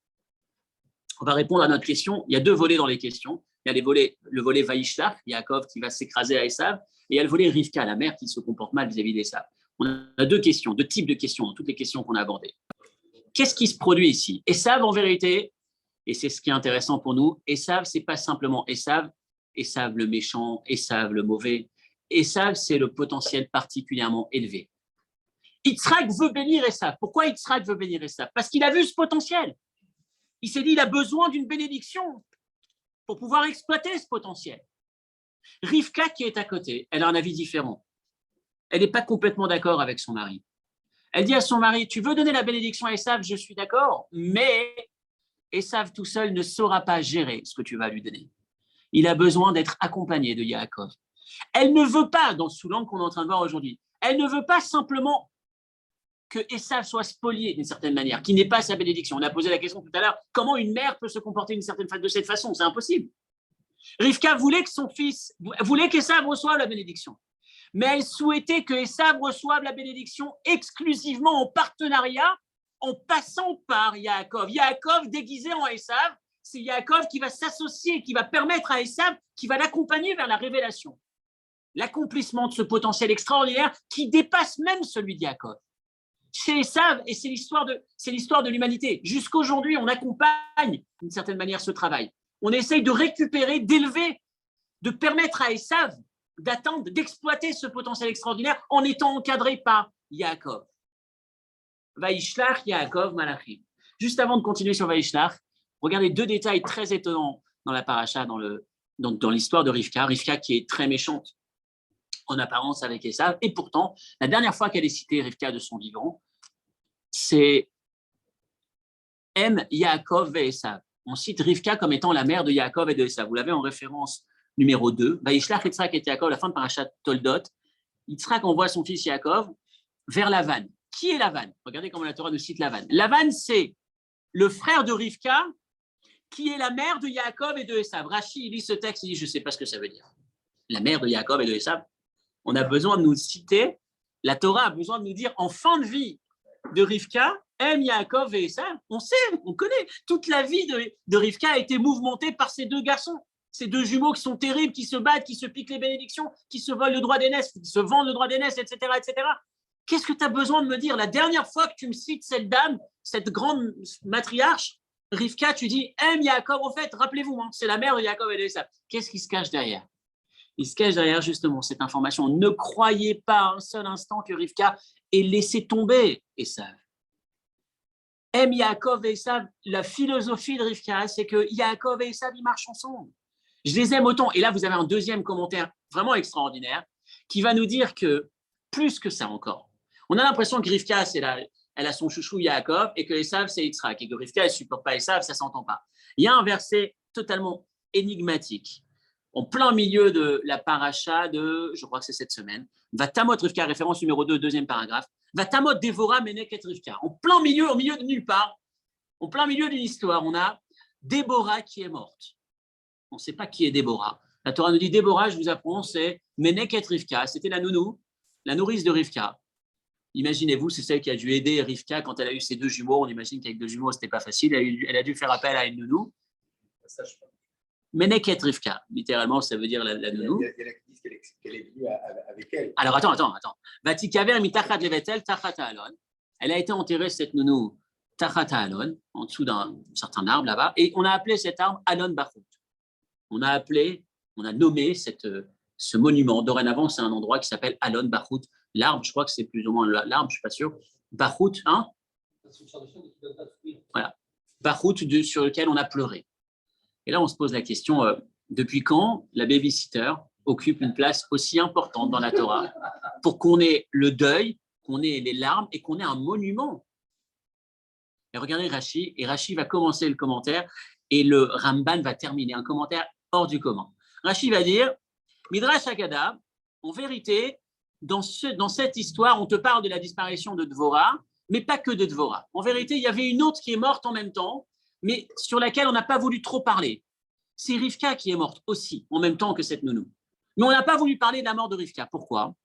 On va répondre à notre question. Il y a deux volets dans les questions. Il y a le volet Vaishlach, Yaakov qui va s'écraser à Esav, et il y a le volet Rivka, la mère qui se comporte mal vis-à-vis d'Esav. On a deux questions, deux types de questions dans toutes les questions qu'on a abordées. Qu'est-ce qui se produit ici? Esav, en vérité, et c'est ce qui est intéressant pour nous, Esav, ce n'est pas simplement Esav le méchant, Esav le mauvais. Esav, c'est le potentiel particulièrement élevé. Yitzhak veut bénir Esav. Pourquoi Yitzhak veut bénir Esav? Parce qu'il a vu ce potentiel. Il s'est dit il a besoin d'une bénédiction pour pouvoir exploiter ce potentiel. Rivka, qui est à côté, elle a un avis différent. Elle n'est pas complètement d'accord avec son mari. Elle dit à son mari, tu veux donner la bénédiction à Esav, je suis d'accord, mais Esav tout seul ne saura pas gérer ce que tu vas lui donner. Il a besoin d'être accompagné de Yaakov. Elle ne veut pas, dans sous l'angle qu'on est en train de voir aujourd'hui, elle ne veut pas simplement que Esav soit spolié d'une certaine manière, qu'il n'ait pas sa bénédiction. On a posé la question tout à l'heure, comment une mère peut se comporter de cette façon? C'est impossible. Rivka voulait que son fils, voulait qu'Esav reçoive la bénédiction. Mais elle souhaitait que Esav reçoive la bénédiction exclusivement en partenariat, en passant par Yaakov. Yaakov déguisé en Esav, c'est Yaakov qui va s'associer, qui va permettre à Esav, qui va l'accompagner vers la révélation. L'accomplissement de ce potentiel extraordinaire qui dépasse même celui de Yaakov. Chez Esav, et c'est l'histoire de l'humanité. Jusqu'aujourd'hui, on accompagne d'une certaine manière ce travail. On essaye de récupérer, d'élever, de permettre à Esav d'atteindre, d'exploiter ce potentiel extraordinaire en étant encadré par Yaakov. Vaishlach Yaakov Malachim. Juste avant de continuer sur Vaishlach, regardez deux détails très étonnants dans la paracha, dans l'histoire de Rivka. Rivka qui est très méchante en apparence avec Esav. Et pourtant, la dernière fois qu'elle est citée, Rivka de son vivant, c'est M. Yaakov et Esav. On cite Rivka comme étant la mère de Yaakov et de Esav. Vous l'avez en référence numéro 2. Vaishlach Yitzhak et Yaakov, la fin de parachat Toldot. Yitzhak envoie son fils Yaakov vers Lavan. Qui est Lavan? Regardez comment la Torah nous cite Lavan. Lavan, c'est le frère de Rivka qui est la mère de Yaakov et de Esav. Rashi, il lit ce texte, il dit, je ne sais pas ce que ça veut dire. La mère de Yaakov et de Esav. On a besoin de nous citer, la Torah a besoin de nous dire, en fin de vie de Rivka, Yaakov et Esav, on sait, on connaît. Toute la vie de Rivka a été mouvementée par ces deux garçons, ces deux jumeaux qui sont terribles, qui se battent, qui se piquent les bénédictions, qui se volent le droit d'aînesse, qui se vendent le droit d'aînesse, etc., etc. Qu'est-ce que tu as besoin de me dire? La dernière fois que tu me cites cette dame, cette grande matriarche, Rivka, tu dis Yaakov, en fait, rappelez-vous, c'est la mère de Yaakov et de Esav. Qu'est-ce qui se cache derrière? Il se cache derrière justement cette information. Ne croyez pas un seul instant que Rivka ait laissé tomber Esav. Yaakov et Esav, la philosophie de Rivka, c'est que Yaakov et Esav, ils marchent ensemble. Je les aime autant. Et là, vous avez un deuxième commentaire vraiment extraordinaire qui va nous dire que, plus que ça encore, on a l'impression que Rivka, elle a son chouchou Yaakov et que Esav, c'est Yitzhak. Et que Rivka, elle ne supporte pas Esav, ça ne s'entend pas. Il y a un verset totalement énigmatique en plein milieu de la paracha de, je crois que c'est cette semaine, Vatamot Rivka, référence numéro 2, deuxième paragraphe, Vatamot Dévora Meneket Rivka. En plein milieu, au milieu de nulle part, en plein milieu d'une histoire, on a Déborah qui est morte. On ne sait pas qui est Déborah. La Torah nous dit Déborah, je vous apprends, c'est Meneket Rivka. C'était la nounou, la nourrice de Rivka. Imaginez-vous, c'est celle qui a dû aider Rivka quand elle a eu ses deux jumeaux. On imagine qu'avec deux jumeaux, ce n'était pas facile. Elle a dû faire appel à une nounou. Meneket Rivka, littéralement, ça veut dire la nounou. Il y a qui disent qu'elle est venue avec elle. Alors, attends. Vatikaver mitachat levetel tachat alon. Elle a été enterrée, cette nounou, tachat alon, en dessous d'un certain arbre là-bas. Et on a appelé cet arbre Alon Bachut. On a nommé ce monument. Dorénavant, c'est un endroit qui s'appelle Alon Bachut. L'arbre, je crois que c'est plus ou moins l'arbre, je ne suis pas sûr. Bachut, hein? Voilà. Bachut sur lequel on a pleuré. Et là, on se pose la question, depuis quand la babysitter occupe une place aussi importante dans la Torah pour qu'on ait le deuil, qu'on ait les larmes et qu'on ait un monument? Et regardez Rashi, et Rashi va commencer le commentaire et le Ramban va terminer, un commentaire hors du commun. Rashi va dire, Midrash Haggadah, en vérité, dans cette histoire, on te parle de la disparition de Dvorah, mais pas que de Dvorah. En vérité, il y avait une autre qui est morte en même temps, mais sur laquelle on n'a pas voulu trop parler. C'est Rivka qui est morte aussi, en même temps que cette nounou. Mais on n'a pas voulu parler de la mort de Rivka. Pourquoi?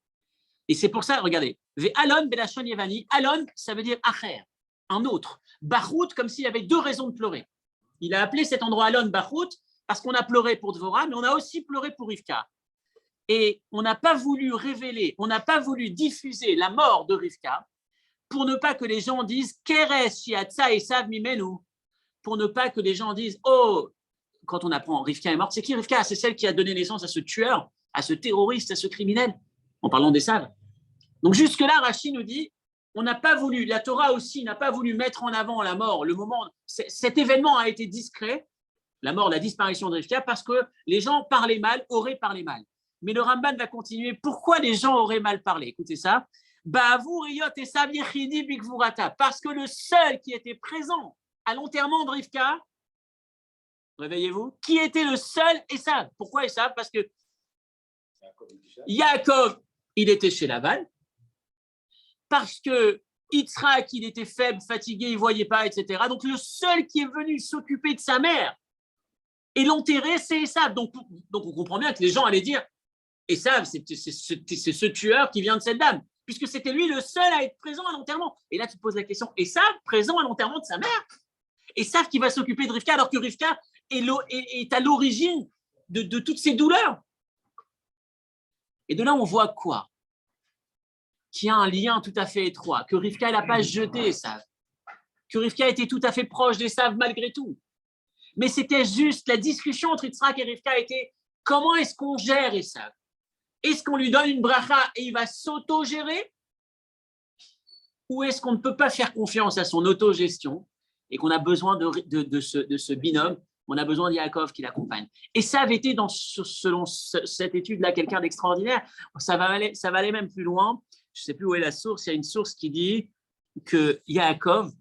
Et c'est pour ça, regardez, Alon Belashon Yevani, Alon, ça veut dire Acher, un autre. Bachut, comme s'il y avait deux raisons de pleurer. Il a appelé cet endroit Alon Bachut parce qu'on a pleuré pour Dvorah, mais on a aussi pleuré pour Rivka. Et on n'a pas voulu révéler, on n'a pas voulu diffuser la mort de Rivka pour ne pas que les gens disent Keres Shiatsa Esav Mimenu, pour ne pas que les gens disent oh, quand on apprend Rivka est morte, c'est qui Rivka? C'est celle qui a donné naissance à ce tueur, à ce terroriste, à ce criminel, en parlant d'Esav. Donc jusque-là, Rashi nous dit on n'a pas voulu, la Torah aussi n'a pas voulu mettre en avant la mort, le moment, cet événement a été discret, la mort, la disparition de Rivka, parce que les gens parlaient mal, auraient parlé mal. Mais le Ramban va continuer. Pourquoi les gens auraient mal parlé? Écoutez ça. Parce que le seul qui était présent à l'enterrement de Rivka, réveillez-vous, qui était le seul Esav. Pourquoi Esav? Parce que Yaakov, il était chez Laban, parce que Yitzhak, il était faible, fatigué, il ne voyait pas, etc. Donc le seul qui est venu s'occuper de sa mère et l'enterrer, c'est Esav. Donc on comprend bien que les gens allaient dire Esav, c'est ce tueur qui vient de cette dame, puisque c'était lui le seul à être présent à l'enterrement. Et là, tu te poses la question, Esav, présent à l'enterrement de sa mère? Esav qui va s'occuper de Rivka, alors que Rivka est à l'origine de toutes ces douleurs. Et de là, on voit quoi? Qu'il y a un lien tout à fait étroit, que Rivka n'a pas jeté Esav, que Rivka était tout à fait proche d'Esav malgré tout. Mais c'était juste, la discussion entre Yitzhak et Rivka était comment est-ce qu'on gère Esav? Est-ce qu'on lui donne une bracha et il va s'auto-gérer? Ou est-ce qu'on ne peut pas faire confiance à son autogestion et qu'on a besoin de ce binôme? On a besoin de Yaakov qui l'accompagne. Et ça avait été, selon cette étude-là, quelqu'un d'extraordinaire. Ça va aller même plus loin. Je ne sais plus où est la source. Il y a une source qui dit que Yaakov,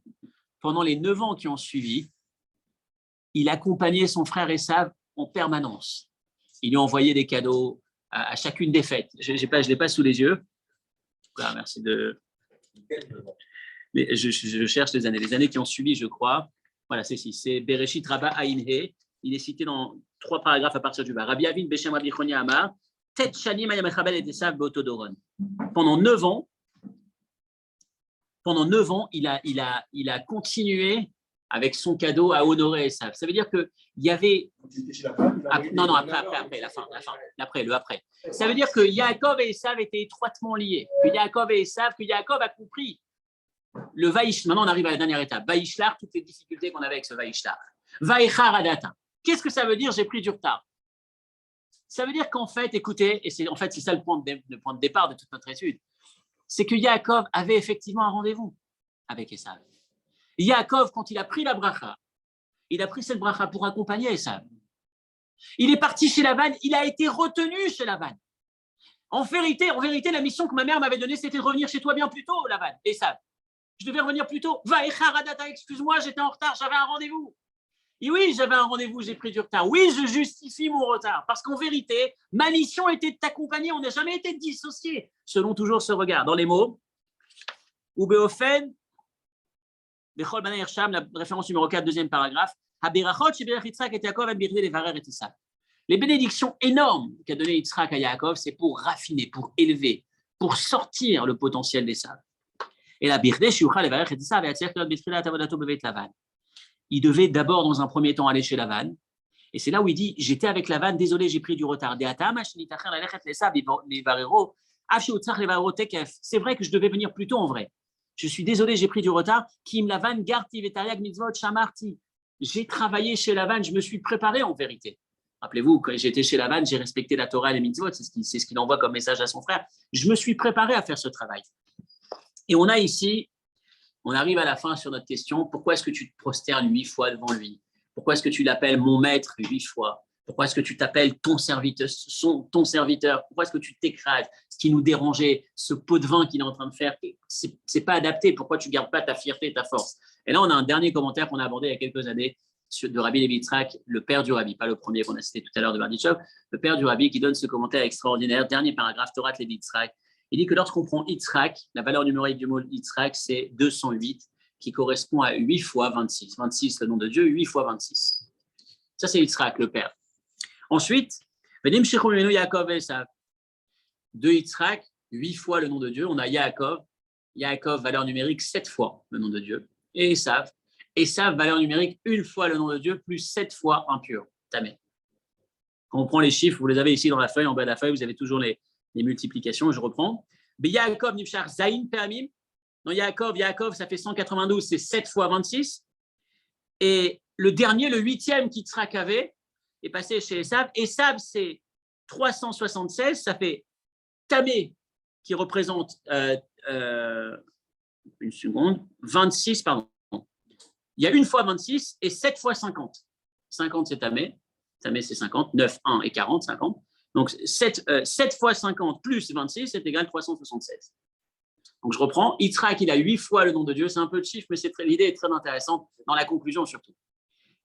pendant les 9 ans qui ont suivi, il accompagnait son frère Esav en permanence. Il lui envoyait des cadeaux à chacune des fêtes. Je ne l'ai pas sous les yeux. Ah, merci de... Mais je cherche les années qui ont suivi, je crois. Voilà, c'est Bereshit Rabba Aïn He. Il est cité dans 3 paragraphes à partir du bas. Rabbi Avin Beshem Rabbi Chonia Amar, Tet Shanim Ayamechabel et Esav Beotodoron. Pendant 9 ans, il a continué avec son cadeau à honorer Esav. Ça veut dire qu'il y avait. Après, la fin. Après. Ça veut dire que Yaakov et Esav étaient étroitement liés. Que Yaakov a compris. Le Vaïsh, maintenant on arrive à la dernière étape. Vaïshlar, toutes les difficultés qu'on avait avec ce Vaïshlar. Vaïchar Adata. Qu'est-ce que ça veut dire? J'ai pris du retard. Ça veut dire qu'en fait, écoutez, et c'est ça le point de départ de toute notre étude, c'est que Yaakov avait effectivement un rendez-vous avec Esav. Yaakov, quand il a pris la bracha, il a pris cette bracha pour accompagner Esav. Il est parti chez Laban, il a été retenu chez Laban. En vérité, la mission que ma mère m'avait donnée, c'était de revenir chez toi bien plus tôt, Laban, Esav. Je devais revenir plus tôt. Vaïchar Adata, excuse-moi, j'étais en retard, j'avais un rendez-vous. Et oui, j'avais un rendez-vous, j'ai pris du retard. Oui, je justifie mon retard. Parce qu'en vérité, ma mission était de t'accompagner. On n'a jamais été dissociés, selon toujours ce regard. Dans les mots, ou Beofen, Bechol Bana Hirsham, la référence numéro 4, deuxième paragraphe, Habirachot, Sheberach Yitzhak et Yaakov, Abirde, les Varer et Esav. Les bénédictions énormes qu'a donné Yitzhak à Yaakov, c'est pour raffiner, pour élever, pour sortir le potentiel d'Esav. Et la Birde, Shiucha, les Varer et Esav, et Atzir, Betfila, Tavodato, Bevet Lavan. Il devait d'abord, dans un premier temps, aller chez Lavan. Et c'est là où il dit, j'étais avec Lavan, désolé, j'ai pris du retard. C'est vrai que je devais venir plus tôt en vrai. Je suis désolé, j'ai pris du retard. Kim Lavan, Garti, Vetariag, Mitzvot, Shamarti. J'ai travaillé chez Lavan, je me suis préparé en vérité. Rappelez-vous, quand j'étais chez Lavan, j'ai respecté la Torah et les Mitzvot, c'est ce qu'il envoie comme message à son frère. Je me suis préparé à faire ce travail. Et on a ici, on arrive à la fin sur notre question, pourquoi est-ce que tu te prosternes 8 fois devant lui? Pourquoi est-ce que tu l'appelles mon maître 8 fois? Pourquoi est-ce que tu t'appelles ton serviteur? Pourquoi est-ce que tu t'écrases? Ce qui nous dérangeait, ce pot de vin qu'il est en train de faire, c'est pas adapté. Pourquoi tu ne gardes pas ta fierté et ta force? Et là, on a un dernier commentaire qu'on a abordé il y a quelques années de Rabbi Levi Yitzhak, le père du Rabbi, pas le premier qu'on a cité tout à l'heure de Berditchov, le père du Rabbi qui donne ce commentaire extraordinaire, dernier paragraphe, Torah Levi Yitzhak. Il dit que lorsqu'on prend Yitzhak, la valeur numérique du mot Yitzhak, c'est 208, qui correspond à 8 fois 26. 26, le nom de Dieu, 8 fois 26. Ça, c'est Yitzhak, le père. Ensuite, Venim Shechomenu Yaakov et Esav. De Yitzhak, 8 fois le nom de Dieu. On a Yaakov. Yaakov, valeur numérique, 7 fois le nom de Dieu. Et Esav. Esav, valeur numérique, 1 fois le nom de Dieu, plus 7 fois impur. Tamé. Quand on prend les chiffres, vous les avez ici dans la feuille, en bas de la feuille, vous avez toujours les multiplications. Je reprends. Yaakov, Nifshar, Zain, Peamim. Non, Yaakov, ça fait 192, c'est 7 fois 26. Et le dernier, le 8e qu'Yitzhak avait, est passé chez Esav. Esav, c'est 376, ça fait Tamé, qui représente, une seconde, 26, pardon. Il y a 1 fois 26 et 7 fois 50. 50, c'est Tamé. Tamé, c'est 50. 9, 1 et 40, 50. Donc, 7 fois 50 plus 26, c'est égal à 376. Donc, je reprends. Yitzhak, il a 8 fois le nom de Dieu. C'est un peu de chiffre, mais l'idée est très intéressante dans la conclusion surtout.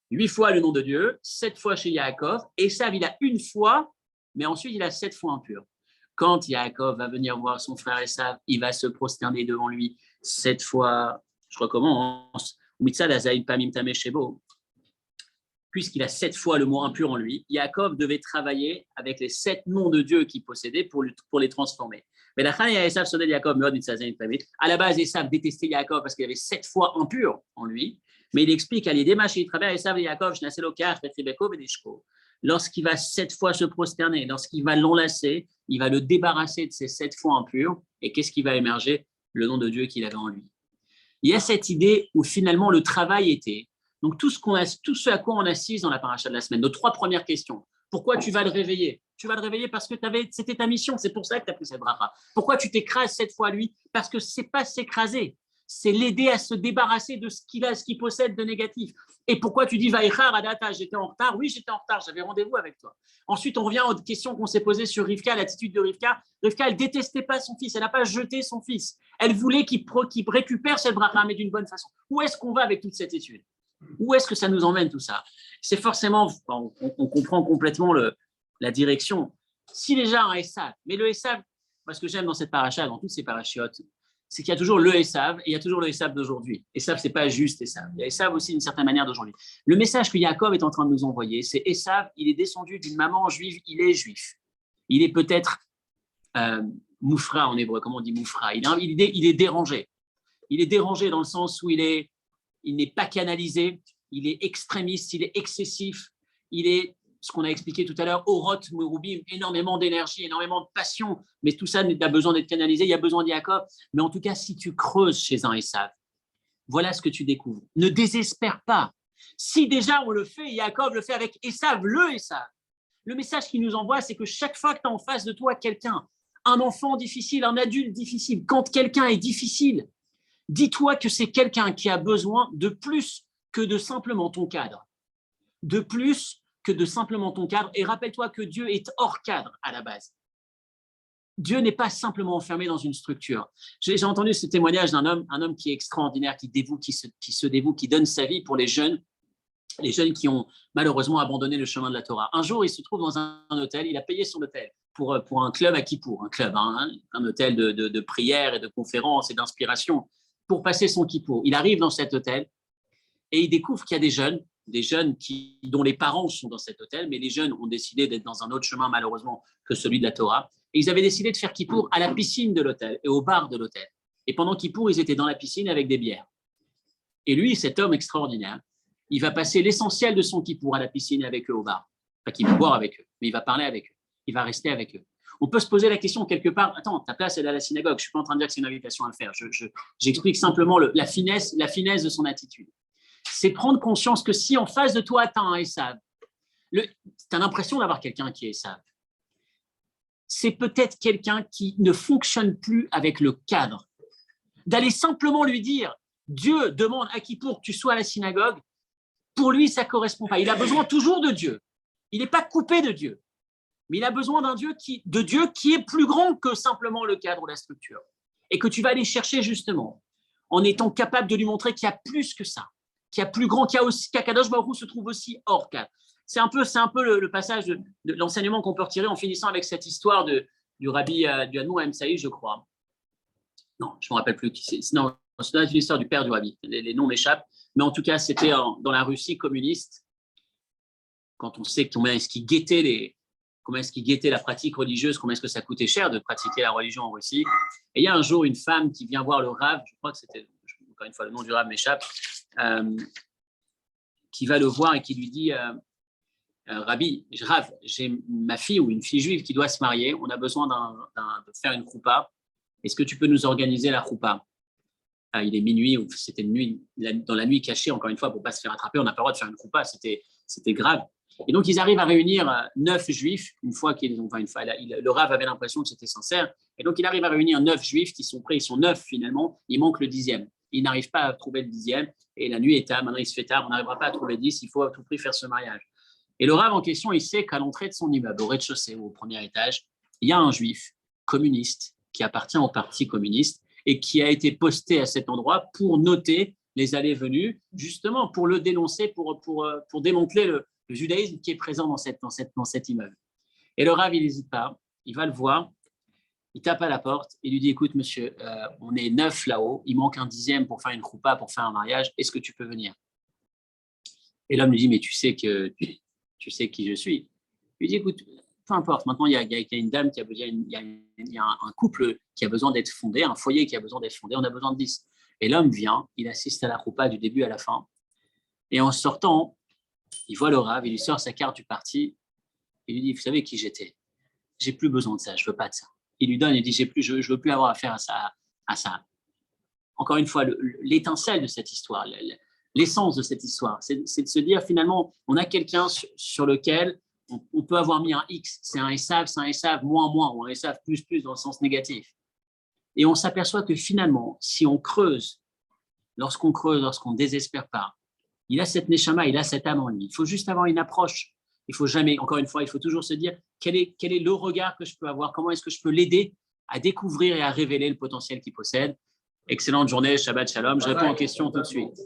8 fois le nom de Dieu, 7 fois chez Yaakov. Esav, il a 1 fois, mais ensuite, il a 7 fois impur. Quand Yaakov va venir voir son frère Esav, il va se prosterner devant lui 7 fois. Je recommence. Puisqu'il a 7 fois le mot impur en lui, Yaakov devait travailler avec les 7 noms de Dieu qu'il possédait pour les transformer. Mais à la base, Esav détestait Yaakov parce qu'il avait 7 fois impur en lui. Mais il explique à l'idée, lorsqu'il va 7 fois se prosterner, lorsqu'il va l'enlacer, il va le débarrasser de ces 7 fois impurs. Et qu'est-ce qui va émerger? Le nom de Dieu qu'il avait en lui. Il y a cette idée où finalement le travail était. Donc tout ce à quoi on assiste dans la paracha de la semaine, nos 3 premières questions. Pourquoi tu vas le réveiller? Tu vas le réveiller parce que c'était ta mission, c'est pour ça que tu as pris cette bracha. Pourquoi tu t'écrases 7 fois lui? Parce que c'est pas s'écraser, c'est l'aider à se débarrasser de ce qu'il possède de négatif. Et pourquoi tu dis Vaïchar Adata, j'étais en retard? Oui, j'étais en retard, j'avais rendez-vous avec toi. Ensuite, on revient aux questions qu'on s'est posées sur Rivka, l'attitude de Rivka. Rivka, elle détestait pas son fils, elle n'a pas jeté son fils. Elle voulait qu'il récupère cette bracha, mais d'une bonne façon. Où est-ce qu'on va avec toute cette étude? Où est-ce que ça nous emmène tout ça? C'est forcément, on comprend complètement la direction. Si déjà un Esav, mais le Esav, parce que j'aime dans cette paracha, dans toutes ces parachiotes, c'est qu'il y a toujours le Esav et il y a toujours le Esav d'aujourd'hui. Esav, c'est pas juste Esav. Il y a Esav aussi d'une certaine manière d'aujourd'hui. Le message que Yaakov est en train de nous envoyer, c'est Esav, il est descendu d'une maman juive, il est juif. Il est peut-être moufra en hébreu, comment on dit moufra? Il est dérangé. Il est dérangé dans le sens où il n'est pas canalisé, il est extrémiste, il est excessif, il est ce qu'on a expliqué tout à l'heure, Orot Merubim, énormément d'énergie, énormément de passion, mais tout ça a besoin d'être canalisé, il y a besoin de Yaakov. Mais en tout cas, si tu creuses chez un Esav, voilà ce que tu découvres. Ne désespère pas. Si déjà on le fait, Yaakov le fait avec Esav, le Esav. Le message qu'il nous envoie, c'est que chaque fois que tu as en face de toi quelqu'un, un enfant difficile, un adulte difficile, quand quelqu'un est difficile, dis-toi que c'est quelqu'un qui a besoin de plus que de simplement ton cadre. De plus que de simplement ton cadre. Et rappelle-toi que Dieu est hors cadre à la base. Dieu n'est pas simplement enfermé dans une structure. J'ai entendu ce témoignage d'un homme, un homme qui est extraordinaire, qui se dévoue, qui donne sa vie pour les jeunes qui ont malheureusement abandonné le chemin de la Torah. Un jour, il se trouve dans un hôtel, il a payé son hôtel pour un club à Kippour, un hôtel de prière et de conférences et d'inspiration pour passer son Kippour. Il arrive dans cet hôtel et il découvre qu'il y a des jeunes dont les parents sont dans cet hôtel, mais les jeunes ont décidé d'être dans un autre chemin malheureusement que celui de la Torah. Et ils avaient décidé de faire Kippour à la piscine de l'hôtel et au bar de l'hôtel. Et pendant Kippour, ils étaient dans la piscine avec des bières. Et lui, cet homme extraordinaire, il va passer l'essentiel de son Kippour à la piscine avec eux au bar. Pas qu'il va boire avec eux, mais il va parler avec eux. Il va rester avec eux. On peut se poser la question quelque part, attends, ta place, elle est à la synagogue. Je ne suis pas en train de dire que c'est une invitation à le faire. J'explique simplement la finesse de son attitude. C'est prendre conscience que si en face de toi, tu as un Esav, tu as l'impression d'avoir quelqu'un qui est Esav. C'est peut-être quelqu'un qui ne fonctionne plus avec le cadre. D'aller simplement lui dire, Dieu demande à Kippour que tu sois à la synagogue, pour lui, ça ne correspond pas. Il a besoin toujours de Dieu. Il n'est pas coupé de Dieu. Mais il a besoin de Dieu qui est plus grand que simplement le cadre ou la structure. Et que tu vas aller chercher justement, en étant capable de lui montrer qu'il y a plus que ça, qu'il y a plus grand, qu'Akadosh Baruch Hu se trouve aussi hors cadre. C'est un peu le passage de l'enseignement qu'on peut retirer en finissant avec cette histoire du rabbi du Admour Emsaï, je crois. Non, je ne me rappelle plus qui c'est. Non, c'est une histoire du père du rabbi. Les noms m'échappent. Mais en tout cas, c'était dans la Russie communiste, quand on sait comment est-ce qu'ils guettaient la pratique religieuse, comment est-ce que ça coûtait cher de pratiquer la religion en Russie. Et il y a un jour une femme qui vient voir le Rav, je crois que c'était, encore une fois, le nom du Rav m'échappe, qui va le voir et qui lui dit Rabbi, Rav, j'ai ma fille ou une fille juive qui doit se marier, on a besoin de faire une choupa. Est-ce que tu peux nous organiser la choupa? Il est minuit, ou c'était une nuit, dans la nuit cachée, encore une fois, pour ne pas se faire attraper, on n'a pas le droit de faire une choupa, c'était grave. Et donc, ils arrivent à réunir 9 juifs, le Rav avait l'impression que c'était sincère, et donc il arrive à réunir 9 juifs qui sont prêts, ils sont 9 finalement, il manque le 10e. Il n'arrive pas à trouver le 10e, et la nuit est tard, maintenant il se fait tard, on n'arrivera pas à trouver le 10, il faut à tout prix faire ce mariage. Et le Rav en question, il sait qu'à l'entrée de son immeuble, au rez-de-chaussée ou au premier étage, il y a un juif communiste qui appartient au parti communiste, et qui a été posté à cet endroit pour noter les allées-venues, justement pour le dénoncer, pour démanteler le judaïsme qui est présent dans cet immeuble. Et le Rav, il n'hésite pas, il va le voir, il tape à la porte, il lui dit, écoute monsieur, on est 9 là-haut, il manque un 10e pour faire une choupa, pour faire un mariage, est-ce que tu peux venir? Et l'homme lui dit, mais tu sais qui je suis. Il lui dit, écoute, peu importe, maintenant il y a une dame qui a besoin, il y a un couple qui a besoin d'être fondé, un foyer qui a besoin d'être fondé, on a besoin de 10. Et l'homme vient, il assiste à la choupa du début à la fin, et en sortant, il voit le Rav, il lui sort sa carte du parti, il lui dit, vous savez qui j'étais? J'ai plus besoin de ça, je veux pas de ça. Il lui donne, il dit, je veux plus avoir affaire à ça. Encore une fois, l'étincelle de cette histoire, l'essence de cette histoire, c'est de se dire finalement, on a quelqu'un sur lequel on peut avoir mis un X, c'est un Esav, moins, ou un Esav plus dans le sens négatif. Et on s'aperçoit que finalement, si on creuse, lorsqu'on ne désespère pas, il a cette neshama, il a cette âme en lui. Il faut juste avoir une approche. Il faut jamais, encore une fois, il faut toujours se dire quel est le regard que je peux avoir, comment est-ce que je peux l'aider à découvrir et à révéler le potentiel qu'il possède. Excellente journée, Shabbat Shalom. Je réponds aux questions tout de suite.